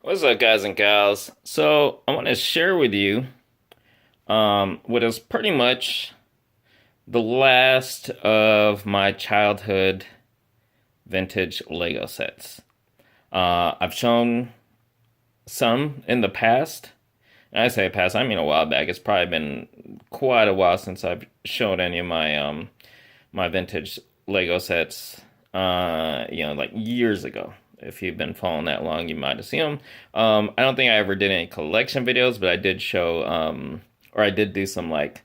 What's up, guys and gals? So I want to share with you what is pretty much the last of my childhood vintage Lego sets. I've shown some in the past. And I say past, I mean a while back. It's probably been quite a while since I've shown any of my vintage Lego sets. Like years ago. If you've been following that long, you might have seen them. I don't think I ever did any collection videos, but I did show, or I did do some like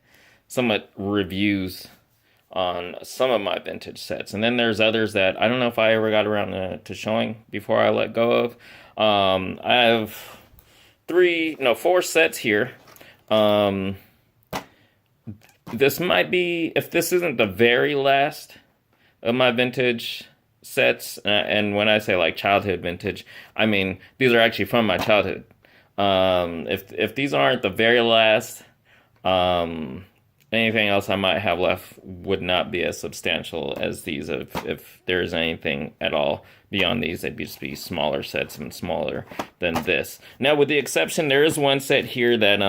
somewhat reviews on some of my vintage sets. And then there's others that I don't know if I ever got around to showing before I let go of. I have four sets here. This might be, if this isn't the very last of my vintage sets, and when I say like childhood vintage, I mean these are actually from my childhood. If these aren't the very last, anything else I might have left would not be as substantial as these. If there is anything at all beyond these, they'd just be smaller sets and smaller than this. Now, with the exception, there is one set here that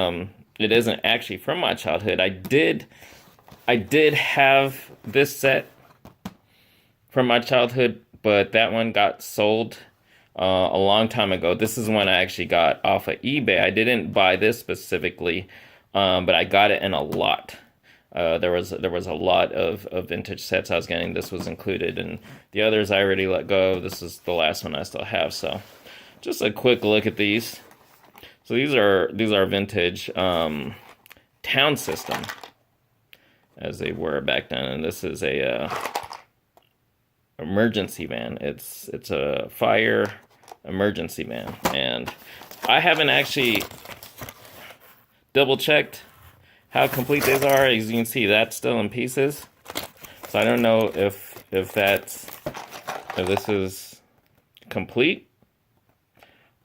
it isn't actually from my childhood. I did have this set from my childhood, but that one got sold a long time ago. This is one I actually got off of eBay. I didn't buy this specifically, but I got it in a lot. There was a lot of vintage sets I was getting. This was included, and the others I already let go of. This is the last one I still have. So, just a quick look at these. So these are vintage town system, as they were back then, and this is a emergency van. It's a fire emergency van, and I haven't actually double checked how complete these are. As you can see, that's still in pieces, so I don't know if this is complete.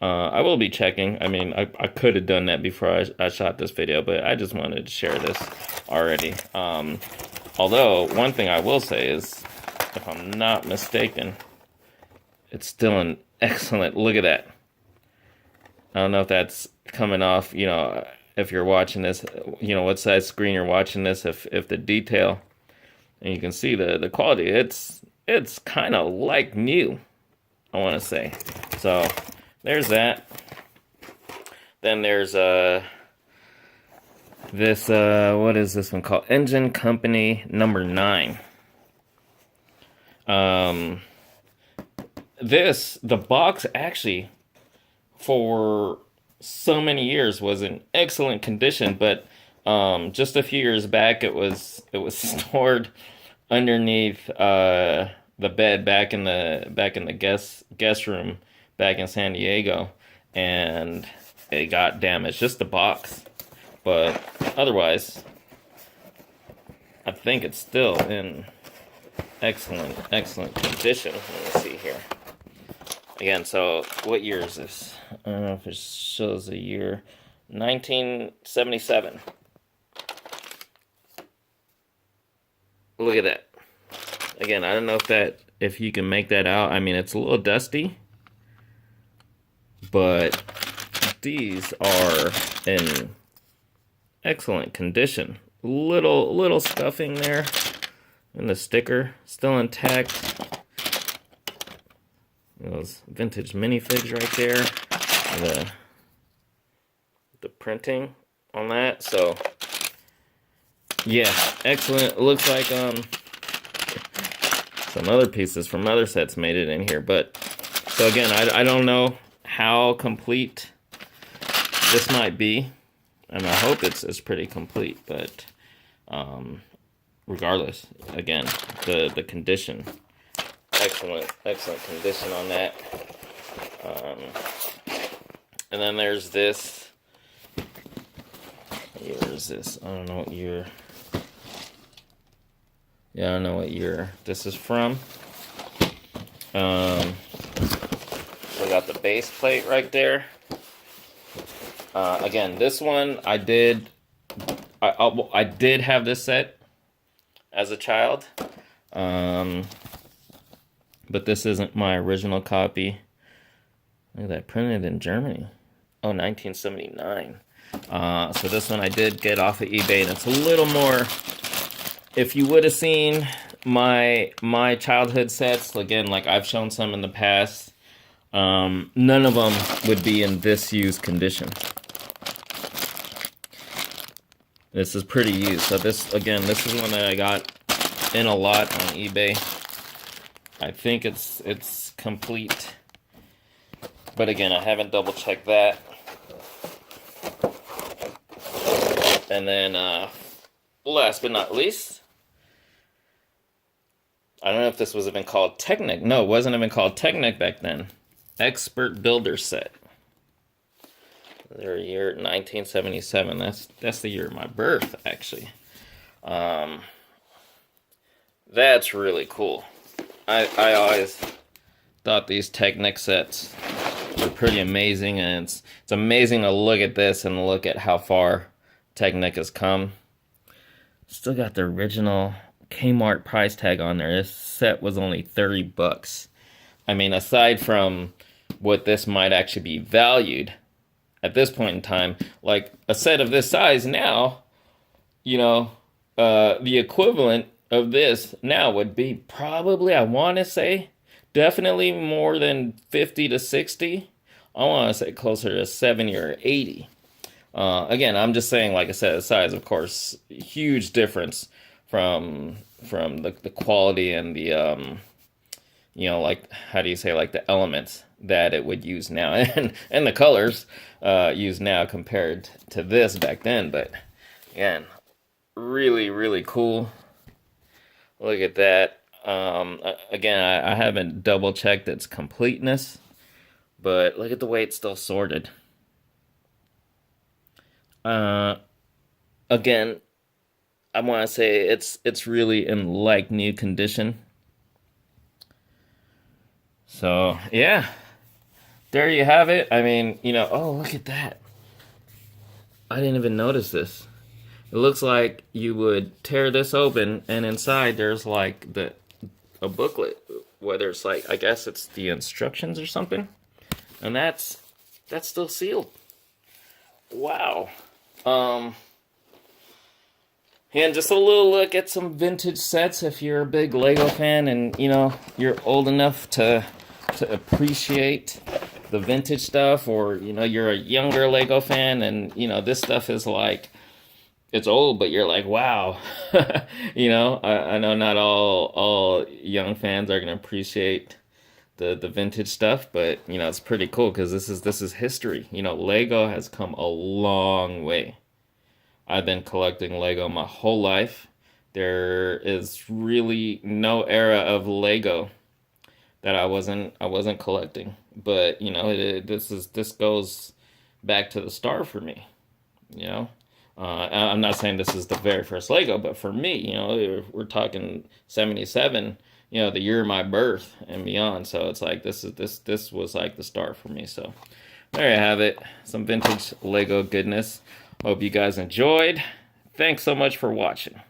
I will be checking. I mean, I could have done that before I shot this video, but I just wanted to share this already. Although one thing I will say is, if I'm not mistaken, it's still an excellent, look at that. I don't know if that's coming off, if you're watching this, what size screen you're watching this, if the detail, and you can see the quality, it's kind of like new, I want to say. So there's that. Then there's this what is this one called? Engine Company number 9. The box actually for so many years was in excellent condition, but just a few years back it was stored underneath the bed back in the guest room back in San Diego, and it got damaged, just the box. But otherwise, I think it's still in excellent condition. Let me see here. Again, so what year is this? I don't know if it shows the year. 1977. Look at that. Again, I don't know if you can make that out. I mean, it's a little dusty, but these are in excellent condition. Little scuffing there, and the sticker still intact. Those vintage minifigs right there. The printing on that. So yeah, excellent. It looks like some other pieces from other sets made it in here. But so again, I don't know how complete this might be, and I hope it's pretty complete. But regardless, again, the condition. Excellent condition on that. And then there's this. Where is this? I don't know what year. Yeah, I don't know what year this is from. We got the base plate right there. Again, this one I did have this set as a child. But this isn't my original copy. Look at that, printed in Germany. Oh, 1979. So this one I did get off of eBay, and it's a little more. If you would have seen my childhood sets, again, like I've shown some in the past, none of them would be in this used condition. This is pretty used. So this, again, this is one that I got in a lot on eBay. I think it's complete, but again, I haven't double checked that. And then, last but not least, I don't know if this was even called Technic. No, it wasn't even called Technic back then. Expert Builder Set. Their year 1977. That's the year of my birth, actually. That's really cool. I always thought these Technic sets were pretty amazing, and it's amazing to look at this and look at how far Technic has come. Still got the original Kmart price tag on there. This set was only $30. I mean, aside from what this might actually be valued at this point in time, like a set of this size now, you know, the equivalent of this now would be probably, I want to say, definitely more than 50 to 60. I want to say closer to 70 or 80. Again, I'm just saying, like I said, the size, of course, huge difference from the quality and the, you know, like, how do you say, like the elements that it would use now and the colors used now compared to this back then. But again, really, really cool. Look at that. Again, I haven't double checked its completeness, but look at the way it's still sorted. Again, I want to say it's really in like new condition. So yeah, there you have it. I mean, you know, oh, look at that. I didn't even notice this. It looks like you would tear this open, and inside there's like a booklet, whether it's like, I guess it's the instructions or something, and that's still sealed. Wow. And just a little look at some vintage sets if you're a big Lego fan and, you know, you're old enough to appreciate the vintage stuff, or, you know, you're a younger Lego fan and, you know, this stuff is like, it's old, but you're like, wow. You know, I know not all young fans are going to appreciate the vintage stuff, but, you know, it's pretty cool because this is history. You know, Lego has come a long way. I've been collecting Lego my whole life. There is really no era of Lego that I wasn't collecting. But, you know, this goes back to the start for me, you know. I'm not saying this is the very first Lego, but for me, you know, we're talking 77, you know, the year of my birth and beyond. So it's like this was like the start for me. So there you have it, some vintage Lego goodness. Hope you guys enjoyed. Thanks so much for watching.